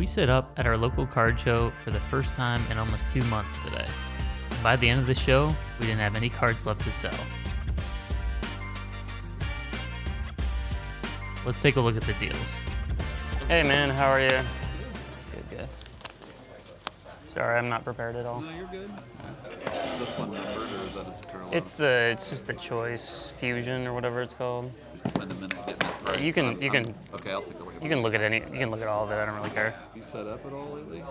We set up at our local card show for the first time in almost 2 months today. By the end of the show, we didn't have any cards left to sell. Let's take a look at the deals. Hey man, how are you? Good. Sorry, I'm not prepared at all. No, you're good. This one numbered, or is that his parallel? It's just the choice fusion or whatever it's called. Spend a minute getting that price. You can. Okay, I'll take a look at You can look at you can look at all of it. I don't really care. You set up at all lately?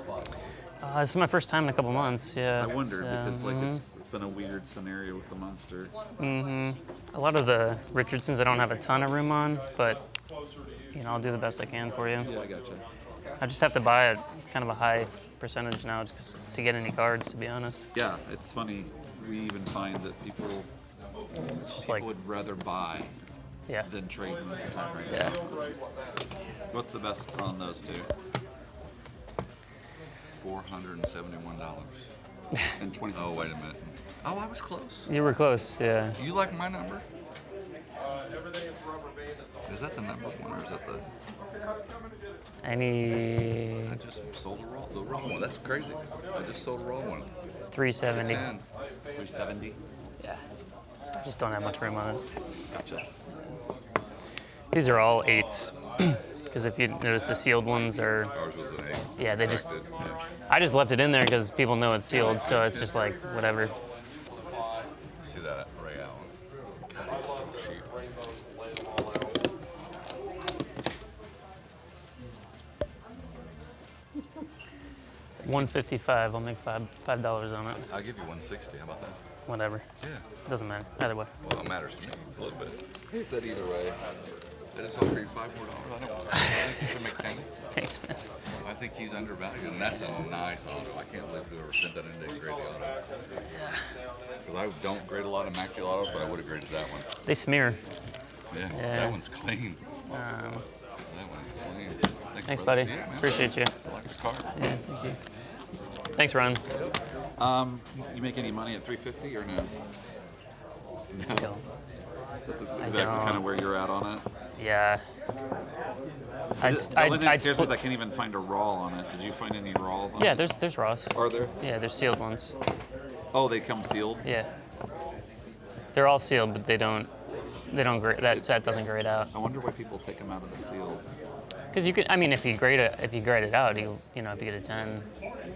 This is my first time in a couple months. Yeah. I wondered because it's been a weird scenario with the monster. A lot of the Richardsons I don't have a ton of room on, but I'll do the best I can for you. Yeah, I gotcha. I just have to buy a kind of a high percentage now just to get any cards, to be honest. Yeah, it's funny. We even find that people would rather buy than trade most of the time right now. What's the best on those two? $471 and 20 cents. Oh, wait a minute. Oh, I was close. You were close, yeah. Do you like my number? Is that the number one or is that the... I just sold the wrong one. That's crazy. I just sold the wrong one. 370. 370. Yeah. Just don't have much room on it. Gotcha. These are all 8s. Because if you notice, the sealed ones are... Ours was an 8. Yeah, they just... I just left it in there because people know it's sealed, so it's just like, whatever. See that Ray Allen? God, so cheap. $155. I'll make $5 on it. I'll give you $160. How about that? Whatever. Yeah. Doesn't matter. Either way. Well, it matters to me a little bit. He said either way. I just offer you $5 more. I don't think you can make 10. Thanks, man. I think he's undervalued, and that's a nice auto. I can't believe whoever sent that in to grade the auto. Yeah. Because I don't grade a lot of Macula autos, but I would have graded that one. They smear. Yeah, that one's clean. That one's clean. Thanks, buddy. Yeah, appreciate you. I like the car. Yeah, thank you. Thanks, Ron. You make any money at 350 or no? No. That's exactly kind of where you're at on it. Yeah. The only thing that scares me is I can't even find a raw on it. Did you find any raws on it? Yeah, there's raws. Are there? Yeah, there's sealed ones. Oh, they come sealed? Yeah. They're all sealed, but they don't grade, that set doesn't grade out. I wonder why people take them out of the sealed. Because you could, I mean, if you grade it out, if you get a 10,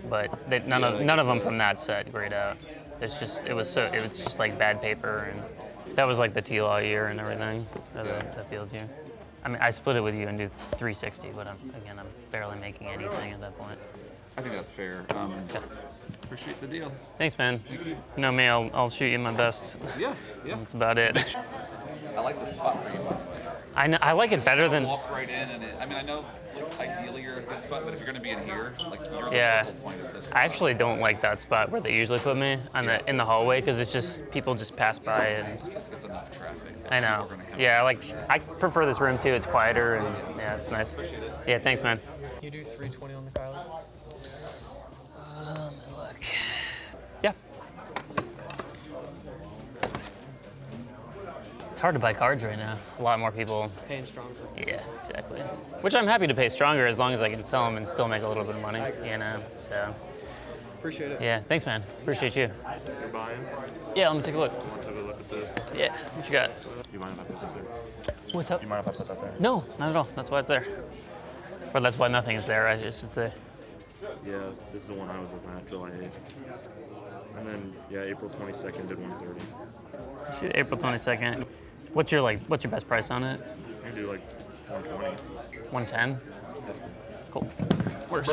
but none of them from that set grade out. It was just like bad paper, and that was like the T-Law year and everything. That feels year. I mean, I split it with you and do 360, but I'm barely making anything at that point. I think that's fair. Appreciate the deal. Thanks, man. Thank you. You know me, I'll shoot you my best. Yeah. That's about it. I like the spot for you. I like it better than... Walk right in, and I mean, I know ideally you're a good spot, but if you're going to be in here, like you're Yeah. the focal point of this. I actually don't like that spot where they usually put me in the hallway because it's just people just pass by and It gets enough traffic. I know. Yeah, I prefer this room too. It's quieter and yeah, it's nice. Yeah, thanks, man. You do 320 on the Kylie? Look. Yeah. It's hard to buy cards right now. A lot more people. Paying stronger. Yeah, exactly. Which I'm happy to pay stronger as long as I can sell them and still make a little bit of money. So. Appreciate it. Yeah, thanks, man. Appreciate you. You're buying? Yeah, let me take a look. I want to take a look at this. Yeah, what you got? You mind if I put that there? What's up? You mind if I put that there? No, not at all. That's why it's there. Or that's why nothing is there, I should say. Yeah, this is the one I was looking at, July 8th. And then, yeah, April 22nd did 130. I see the April 22nd. What's your best price on it? I can do like 120. 110? Cool. Works.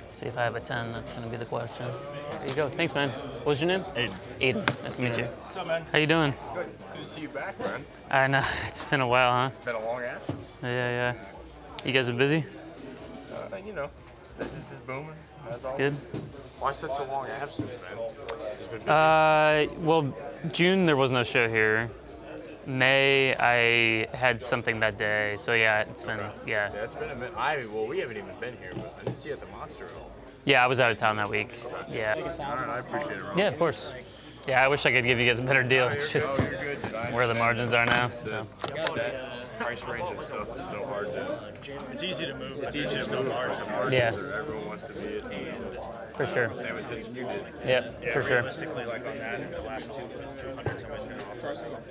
See if I have a 10, that's gonna be the question. There you go. Thanks, man. What was your name? Aiden. Aiden. Nice to meet you. What's up, man? How you doing? Good. Good to see you back, man. I know. It's been a while, huh? It's been a long absence. Yeah. You guys are busy? Business is booming. That's good. Why such a long absence, man? Just been busy. Well, June there was no show here. May I had something that day, so yeah, it's been Yeah, it's been a minute. We haven't even been here, but I didn't see you at the Monster at all. Yeah, I was out of town that week. Yeah. All right, I appreciate it, Ron. Yeah, of course. Yeah, I wish I could give you guys a better deal. It's just You're good, dude. where the margins are now. So. Got that. price range of stuff is so hard to. It's easy to move. It's easy to move. The margins Yeah. are everyone wants to be at. For sure. Same with excluded. Yep, for sure. Realistically, like on that, the last two was 200. Someone's going to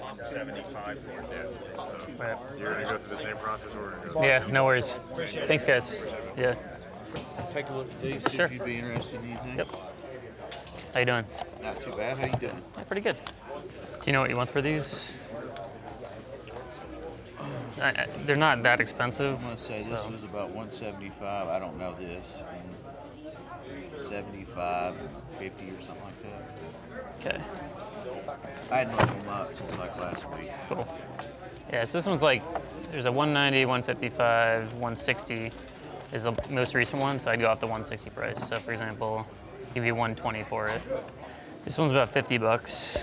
offer 75 for it. So Right. you're going to go through the same process we're going to go. Yeah, no worries. Thanks, guys. Yeah. Take a look at these, see Sure. if you'd be interested in anything. Yep. How you doing? Not too bad. How you doing? Pretty good. Do you know what you want for these? They're not that expensive. I'm gonna say this was about 175. I don't know this. 75, 50 or something like that. Okay. I hadn't looked them up since like last week. Cool. Yeah, so this one's like, there's a 190, 155, 160 is the most recent one, so I'd go off the 160 price. So for example, give you 120 for it. This one's about 50 bucks,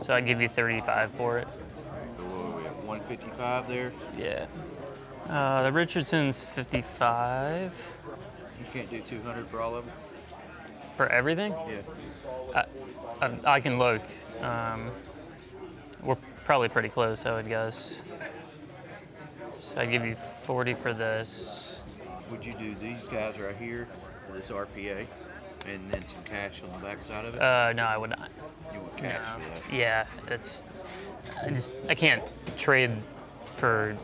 so I'd give you 35 for it. So what are we at, 155 there? Yeah. The Richardson's 55 You can't do 200 for all of them? for everything. Yeah. I can look. We're probably pretty close, I would guess. So I'd give you 40 for this. Would you do these guys right here, this RPA, and then some cash on the back side of it? No, I would not. You want cash for that? Yeah, I can't trade for,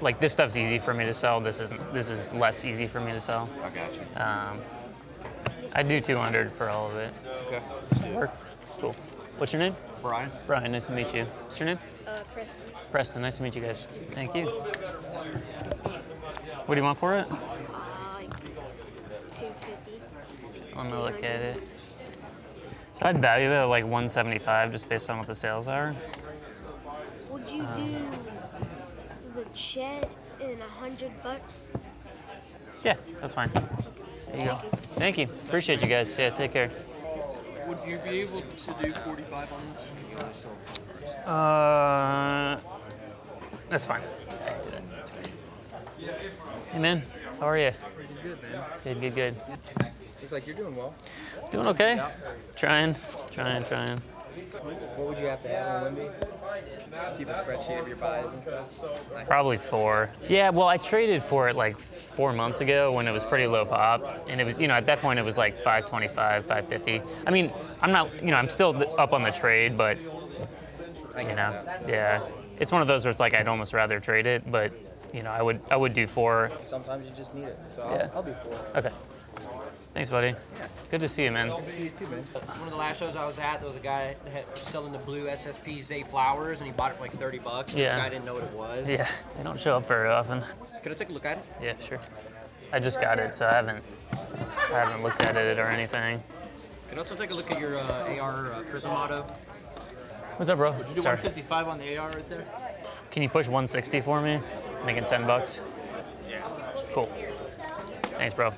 like, this stuff's easy for me to sell. This is less easy for me to sell. I got you. I'd do 200 for all of it. Okay. Work. Cool. What's your name? Brian? Brian, nice to meet you. What's your name? Preston. Preston, nice to meet you guys. Thank you. What do you want for it? 250. Let me look at it. So I'd value it at like 175 just based on what the sales are. Would you do the Chet in $100? Yeah, that's fine. There you go. Thank you. Appreciate you guys. Yeah, take care. Would you be able to do 45 on this? That's fine. I can do that. That's fine. Hey man, how are you? Good, man. Good, good. Looks like you're doing well. Doing okay? Trying. What would you have to have on Wimby? Keep a spreadsheet of your buys and stuff. Probably 4. Yeah, well, I traded for it like 4 months ago when it was pretty low pop, and it was, at that point it was like 525, 550. I mean, I'm still up on the trade, but yeah, it's one of those where it's like I'd almost rather trade it, but I would do 4. Sometimes you just need it. So Yeah. I'll do 4. Okay. Thanks, buddy. Good to see you, man. See you too, man. One of the last shows I was at, there was a guy that was selling the blue SSP Zay flowers, and he bought it for like 30 bucks. And Yeah. This guy didn't know what it was. Yeah, they don't show up very often. Could I take a look at it? Yeah, sure. I just got it, so I haven't looked at it or anything. Could also take a look at your AR Prism Auto. What's up, bro? Would you do 155 on the AR right there? Can you push 160 for me? Making $10. Yeah. Cool. Thanks, bro.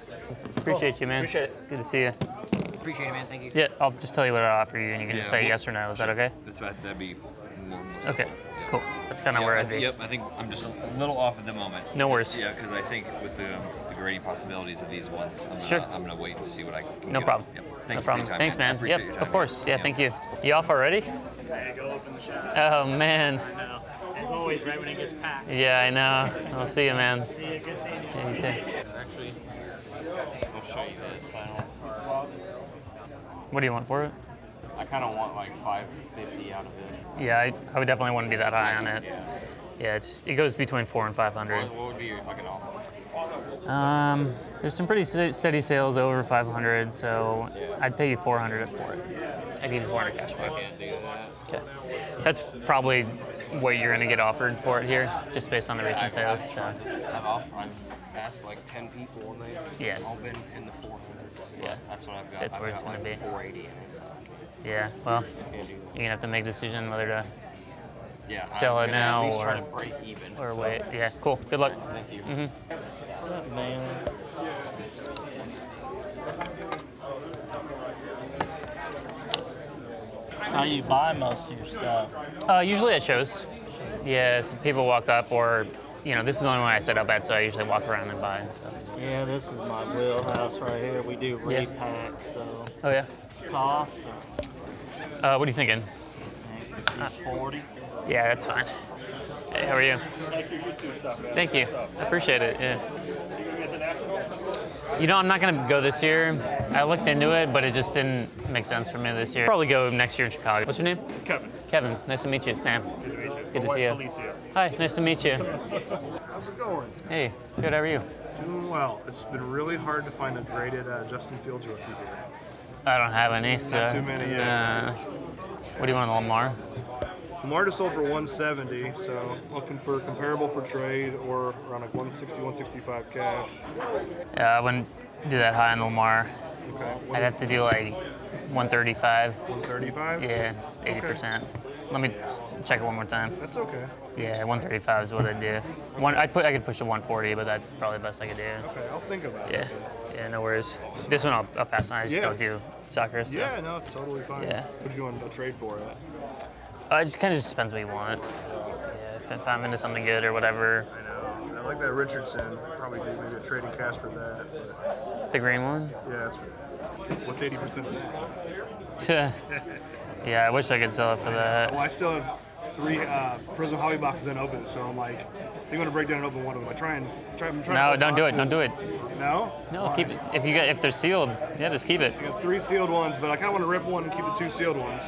Appreciate you, man. Appreciate it. Good to see you. Appreciate it, man. Thank you. Yeah, I'll just tell you what I offer you, and you can just say yes or no. Is that okay? That's right. That'd be more. Okay. Cool. That's kind of where I'd be. Yep. I think I'm just a little off at the moment. No worries. Yeah, because I think with the grading possibilities of these ones, I'm gonna wait to see what I can. No get. problem. Yep. No Thank you for problem. your time, Thanks, man. I man. appreciate Yep, your time, of course. man. Yeah, thank you. You off already? Yeah, go open the shop. Oh, man. I know. As always, right when it gets packed. Yeah, I know. I'll see you, man. See you. Good seeing you. Yeah, you too. Actually, I'll show you this. What do you want for it? I kind of want like 550 out of it. Yeah, I would definitely want to be that high on it. Yeah. Yeah, it goes between 400 and 500. What would be like an offer? There's some pretty steady sales over 500, so I'd pay you 400 for it. I'd give you 400 cash for I it. can't do that. Okay. That's probably what you're gonna get offered for it here, just based on the recent sales. So I've asked like 10 people and they've Yeah. all been in the 400s. Yeah. That's what I've got. That's I've where got it's gonna like be. 480 in it. yeah, well, Can't do that. you're gonna have to make a decision whether to Yeah. sell I'm it gonna now at least or- try to break even. or so, wait. Yeah, cool. Good luck. Thank you. Man. How you buy most of your stuff? Usually at shows. Yeah, some people walk up, or this is the only one I set up at, so I usually walk around and buy and stuff. Yeah, this is my wheelhouse right here. We do repacks, so Oh yeah. it's awesome. What are you thinking? 40. Yeah, that's fine. Hey, how are you? Thank you. I appreciate it. Yeah. You know, I'm not going to go this year. I looked into it, but it just didn't make sense for me this year. Probably go next year in Chicago. What's your name? Kevin. Kevin. Nice to meet you. Sam. Good to meet you. Good My to see you. wife, Felicia. Hi. Nice to meet you. How's it going? Hey. Good. How are you? Doing well. It's been really hard to find a graded Justin Fields rookie here. I don't have any, so. Not too many, yeah. What do you want, Lamar? Lamar just sold for 170, so looking for comparable for trade or around like 160, 165 cash. Yeah, I wouldn't do that high on Lamar. Okay. I'd have to do like 135. 135? Yeah, it's 80%. Let me check it one more time. That's okay. Yeah, 135 is what I'd do. I could push to 140, but that's probably the best I could do. Okay, I'll think about Yeah. it. Yeah, no worries. This one I'll pass on. I just don't do soccer. So. Yeah, no, it's totally fine. Yeah. What do you want to trade for it? It just kind of just depends what you want. Yeah, if I'm into something good or whatever. I know. I like that Richardson. Probably do maybe a trading cash for that. But The green one? yeah, what's 80% of that? Yeah, I wish I could sell it for that. Well, I still have 3 Prism hobby boxes unopened, so I'm like, they're going to break down and open one of them. I'm trying No, to don't do it. boxes. Don't do it. No? No, Why? keep it. If they're sealed, yeah, just keep it. I got 3 sealed ones, but I kind of want to rip one and keep the 2 sealed ones.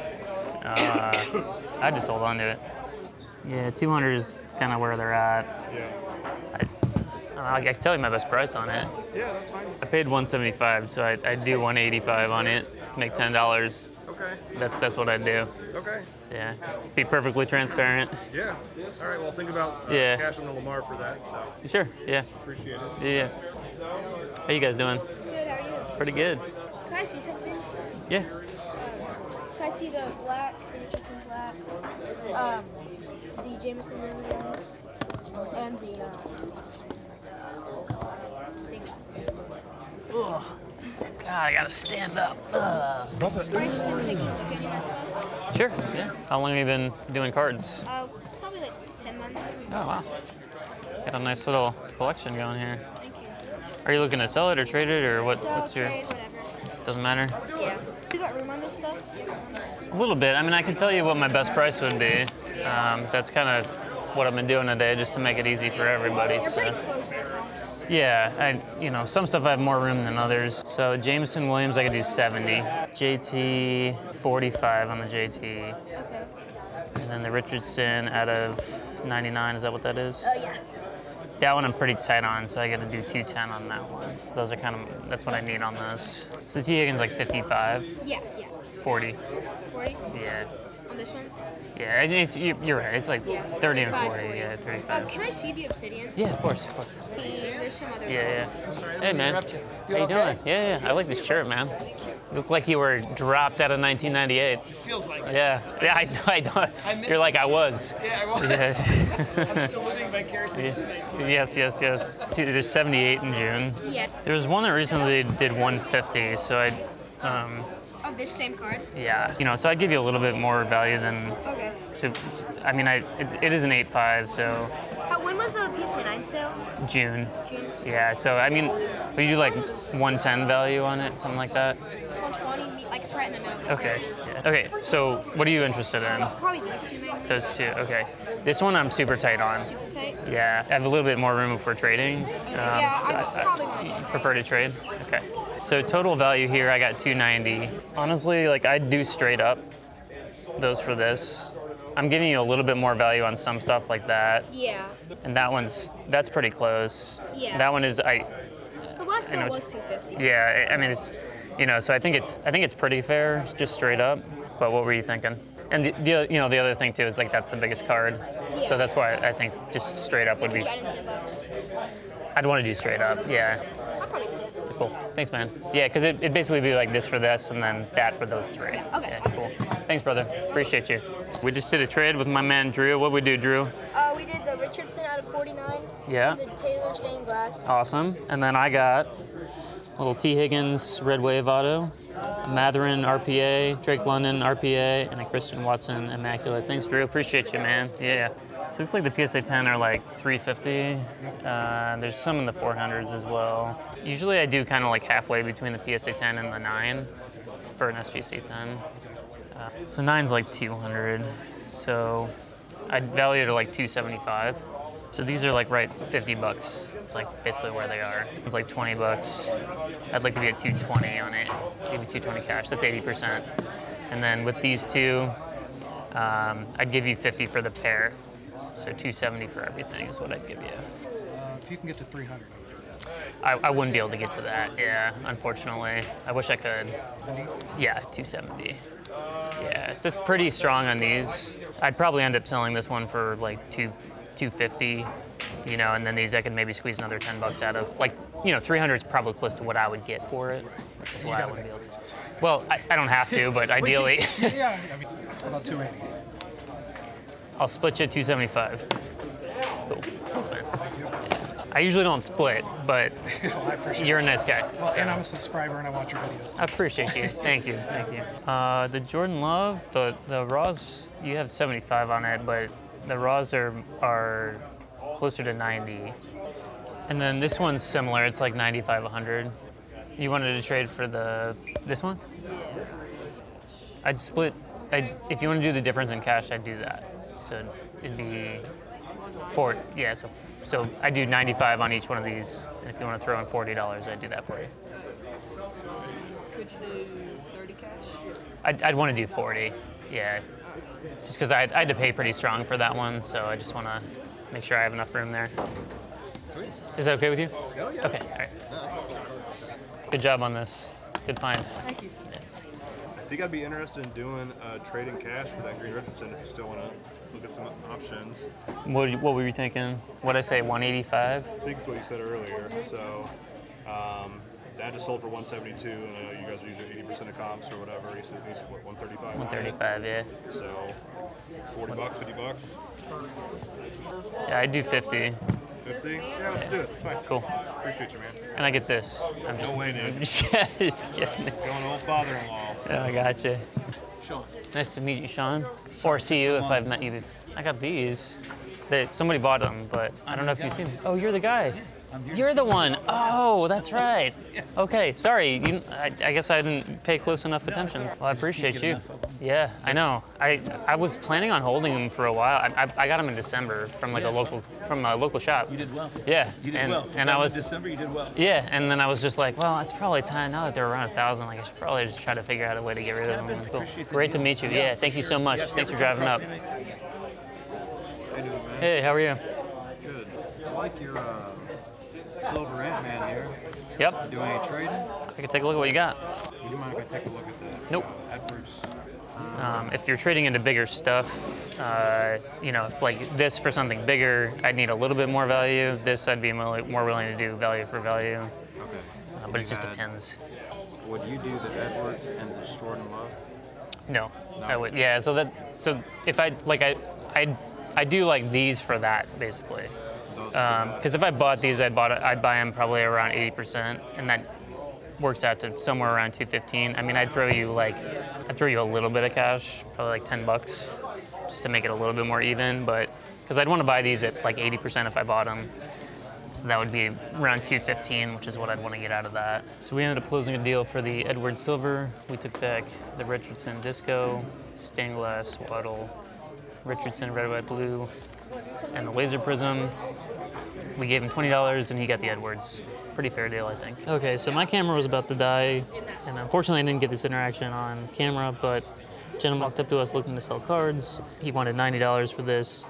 I just hold on to it. Yeah, 200 is kind of where they're at. Yeah. I can tell you my best price on it. Yeah, that's fine. I paid 175, so I'd do 185 on it, make $10. Okay. That's what I'd do. Okay. Yeah, just be perfectly transparent. Yeah. All right, well, think about Yeah. cash on the Lamar for that, so Sure. Yeah. appreciate it. Yeah. How you guys doing? Good, how are you? Pretty good. Can I see something? Yeah. Can I see the black, the Richardson black, the Jameson ones, and the stained glass? Ugh. God, I gotta stand up. Ugh. Are you just gonna take a look at any of my stuff? Sure. Yeah. How long have you been doing cards? Probably like 10 months. Oh wow. Got a nice little collection going here. Thank you. Are you looking to sell it or trade it or what? So, What's your? trade, whatever. Doesn't matter. Yeah. You got room on this stuff? A little bit. I mean, I can tell you what my best price would be. That's kind of what I've been doing today, just to make it easy for everybody. You're So. pretty close to house. Yeah, some stuff I have more room than others. So Jameson Williams, I could do 70. JT, 45 on the JT. Okay. And then the Richardson out of 99, is that what that is? Oh, yeah. That one I'm pretty tight on, so I gotta do 210 on that one. Those are that's what I need on this. So the T. Higgins like 55, Yeah. 40. 40? Yeah. On this one? Yeah, and you're right, it's like Yeah. 30 and 40, 40. yeah, 35. Can I see the obsidian? Yeah, of course. There's some other Yeah. Hey, man. How you doing? Yeah. I like this shirt, man. You look like you were dropped out of 1998. Feels like it. Yeah, I don't. You're like I was. Yeah, I was. Yeah. I'm still living vicariously through that. Yes. See, there's 78 in June. Yeah. There was one that recently did 150, so Of this same card? yeah, so I'd give you a little bit more value than. Okay. So, I mean, it is an 8.5, so When was the PSA 9 sale? June. June. Yeah, so I mean, we do like 110 value on it, something like that. 120, like right in the middle of the Okay. two. Yeah. Okay. So, what are you interested in? Probably these two mainly. Those two. Okay. This one I'm super tight on. Super tight. Yeah, I have a little bit more room for trading. Yeah, so I probably want to prefer to trade. Okay. So total value here, I got 290. Honestly, like I'd do straight up those for this. I'm giving you a little bit more value on some stuff like that. Yeah. And that's pretty close. Yeah. That one is The last I know sale was 250. Yeah, I mean it's so I think it's pretty fair, just straight up. But what were you thinking? And the other thing too is like that's the biggest card. Yeah. So that's why I think just straight up would be. I'd want to do straight up. Yeah. I'll probably do it. Cool. Thanks, man. Yeah, because it'd basically be like this for this and then that for those three. Yeah, okay. Yeah, cool. Thanks, brother. Appreciate you. We just did a trade with my man Drew. What'd we do, Drew? We did the Richardson out of 49. Yeah. And the Taylor stained glass. Awesome. And then I got a little T. Higgins Red Wave Auto, a Matherin RPA, Drake London RPA, and a Christian Watson Immaculate. Thanks, Drew. Appreciate you, man. Yeah. So it looks like the PSA 10 are like 350. There's some in the 400s as well. Usually I do kind of like halfway between the PSA 10 and the 9 for an SGC 10. The 9's like 200. So I'd value it at like 275. So these are like right $50. It's like basically where they are. It's like $20. I'd like to be at 220 on it. Maybe 220 cash. That's 80%. And then with these two, I'd give you 50 for the pair. So 270 for everything is what I'd give you. If you can get to 300. I wouldn't be able to get to that, yeah, unfortunately. I wish I could. Yeah, 270. Yeah, so it's pretty strong on these. I'd probably end up selling this one for like 250, you know, and then these I could maybe squeeze another $10 out of. Like, you know, 300 is probably close to what I would get for it, which is why I wouldn't be able to. Well, I don't have to, but ideally. Yeah, I mean, about 280. I'll split you at 275. Cool. Thanks, man. I usually don't split, but you're a nice guy. Well, and I'm a subscriber and I watch your videos. I appreciate you. Thank you. Thank you. The Jordan Love, the Raws, you have 75 on it, but the Raws are closer to 90. And then this one's similar. It's like 95, 100. You wanted to trade for this one? I'd split. If you want to do the difference in cash, I'd do that. So it'd be yeah. So I do 95 on each one of these. And if you want to throw in $40, I'd do that for you. Could you do 30 cash? I'd want to do 40. Yeah. Just because I had to pay pretty strong for that one, so I just want to make sure I have enough room there. Sweet. Is that okay with you? Oh, yeah. Okay. All right. Good job on this. Good find. Thank you. I think I'd be interested in doing trading cash for that Green Richardson if you still want to look at some options. What were you thinking? What'd I say, 185? I think it's what you said earlier. So that just sold for 172, and I know you guys are usually 80% of comps or whatever. You said what, 135? 135, yeah. So $40, $50? Yeah, I'd do 50. 50? Yeah, let's do it. It's fine. Cool. Appreciate you, man. And I get this. I'm just, no way, dude. Just kidding. Going old father-in-law. So. Oh, I gotcha. Sean. Nice to meet you, Sean. Or see you if I've met you. I got these. Somebody bought them, but I don't know if you've seen them. Oh, you're the guy. You're the one. Oh, that's right. Okay, sorry. I guess I didn't pay close enough attention. Well, I appreciate you. Yeah, I know. I was planning on holding them for a while. I got them in December from like a local shop. You did well. Yeah. You did well. And I was in December. You did well. Yeah, and then I was just like, well, it's probably time now that they're around 1,000. Like I should probably just try to figure out a way to get rid of them. Cool. Great to meet you. Yeah, thank you so much. Thanks for driving up. Hey, how are you? Good. I like your silver Ant-Man here. Yep. Doing any trading? I can take a look at what you got. Would you mind if I take a look at that? Nope. Edwards. If you're trading into bigger stuff, you know, if like this for something bigger, I'd need a little bit more value. This I'd be more willing to do value for value. Okay. But it just depends. Would you do the Edwards and the Jordan Love? No, I would. Yeah. So if I do like these for that basically. Because if I bought these, I'd buy them probably around 80%, and that works out to somewhere around 215. I mean, I'd throw you a little bit of cash, probably like $10, just to make it a little bit more even. But because I'd want to buy these at like 80% if I bought them, so that would be around 215, which is what I'd want to get out of that. So we ended up closing a deal for the Edwards Silver. We took back the Richardson Disco, stained glass Waddle, Richardson Red, White, Blue, and the Laser Prism. We gave him $20 and he got the Edwards. Pretty fair deal, I think. Okay, so my camera was about to die, and unfortunately I didn't get this interaction on camera, but a gentleman walked up to us looking to sell cards. He wanted $90 for this,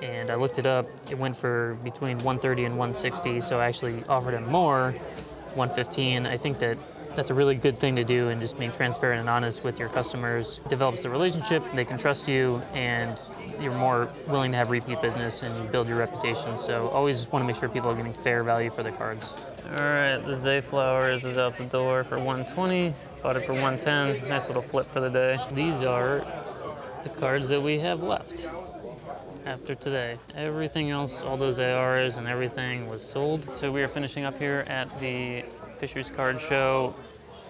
and I looked it up. It went for between $130 and $160, so I actually offered him more, $115. I think that's a really good thing to do, and just being transparent and honest with your customers develops the relationship. They can trust you, and you're more willing to have repeat business, and you build your reputation. So always want to make sure people are getting fair value for their cards. All right, the Zay Flowers is out the door for $120. Bought it for $110. Nice little flip for the day. These are the cards that we have left after today. Everything else, all those ARs and everything was sold. So we are finishing up here at the Fisher's Card Show.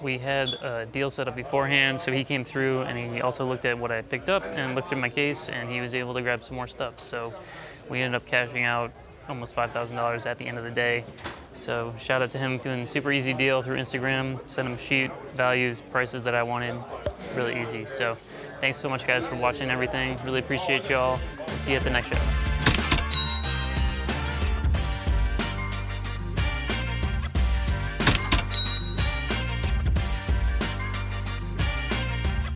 We had a deal set up beforehand, so he came through and he also looked at what I picked up and looked through my case, and he was able to grab some more stuff. So we ended up cashing out almost $5,000 at the end of the day. So shout out to him, doing a super easy deal through Instagram, sent him a sheet, values, prices that I wanted, really easy. So thanks so much guys for watching everything. Really appreciate y'all. See you at the next show.